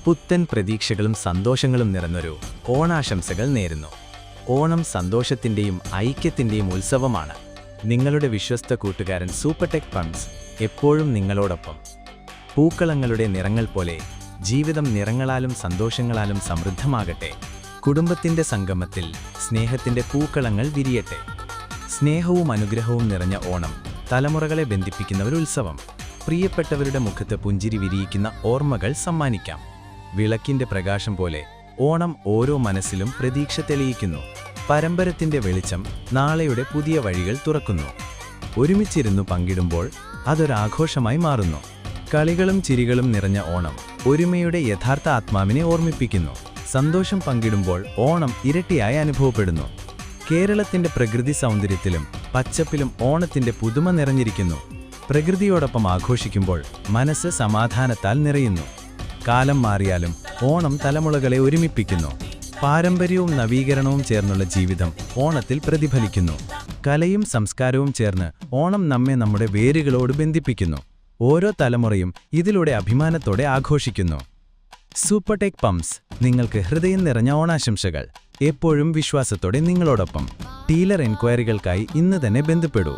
പുത്തൻ പ്രതീക്ഷകളും സന്തോഷങ്ങളും നിറഞ്ഞൊരു ഓണാശംസകൾ നേരുന്നു. ഓണം സന്തോഷത്തിന്റെയും ഐക്യത്തിന്റെയും ഉത്സവമാണ്. നിങ്ങളുടെ വിശ്വസ്ത കൂട്ടുകാരൻ സൂപ്പർടെക് പംപ്സ് എപ്പോഴും നിങ്ങളോടൊപ്പം. പൂക്കളങ്ങളുടെ നിറങ്ങൾ പോലെ ജീവിതം നിറങ്ങളാലും സന്തോഷങ്ങളാലും സമൃദ്ധമാകട്ടെ. കുടുംബത്തിന്റെ സംഗമത്തിൽ സ്നേഹത്തിന്റെ പൂക്കളങ്ങൾ വിരിയട്ടെ. സ്നേഹവും അനുഗ്രഹവും നിറഞ്ഞ ഓണം തലമുറകളെ ബന്ധിപ്പിക്കുന്ന ഒരു ഉത്സവം. പ്രിയപ്പെട്ടവരുടെ മുഖത്ത് പുഞ്ചിരി വിരിയിക്കുന്ന ഓർമ്മകൾ സമ്മാനിക്കാം. വിളക്കിന്റെ പ്രകാശം പോലെ ഓണം ഓരോ മനസ്സിലും പ്രതീക്ഷ തെളിയിക്കുന്നു. പരമ്പരത്തിന്റെ വെളിച്ചം നാളെയുടെ പുതിയ വഴികൾ തുറക്കുന്നു. ഒരുമിച്ചിരുന്നു പങ്കിടുമ്പോൾ അതൊരാഘോഷമായി മാറുന്നു. കളികളും ചിരികളും നിറഞ്ഞ ഓണം ഒരുമയുടെ യഥാർത്ഥ ആത്മാവിനെ ഓർമ്മിപ്പിക്കുന്നു. സന്തോഷം പങ്കിടുമ്പോൾ ഓണം ഇരട്ടിയായി അനുഭവപ്പെടുന്നു. കേരളത്തിന്റെ പ്രകൃതി സൗന്ദര്യത്തിലും പച്ചപ്പിലും ഓണത്തിന്റെ പുതുമ നിറഞ്ഞിരിക്കുന്നു. പ്രകൃതിയോടൊപ്പം ആഘോഷിക്കുമ്പോൾ മനസ്സ് സമാധാനത്താൽ നിറയുന്നു. കാലം മാറിയാലും ഓണം തലമുറകളെ ഒരുമിപ്പിക്കുന്നു. പാരമ്പര്യവും നവീകരണവും ചേർന്നുള്ള ജീവിതം ഓണത്തിൽ പ്രതിഫലിക്കുന്നു. കലയും സംസ്കാരവും ചേർന്ന് ഓണം നമ്മെ നമ്മുടെ വേരുകളോട് ബന്ധിപ്പിക്കുന്നു. ഓരോ തലമുറയും ഇതിലൂടെ അഭിമാനത്തോടെ ആഘോഷിക്കുന്നു. സൂപ്പർടെക് പംപ്സ് നിങ്ങൾക്ക് ഹൃദയം നിറഞ്ഞ ഓണാശംസകൾ. എപ്പോഴും വിശ്വാസത്തോടെ നിങ്ങളോടൊപ്പം. ഡീലർ എൻക്വയറികൾക്കായി ഇന്ന് തന്നെ ബന്ധപ്പെടൂ.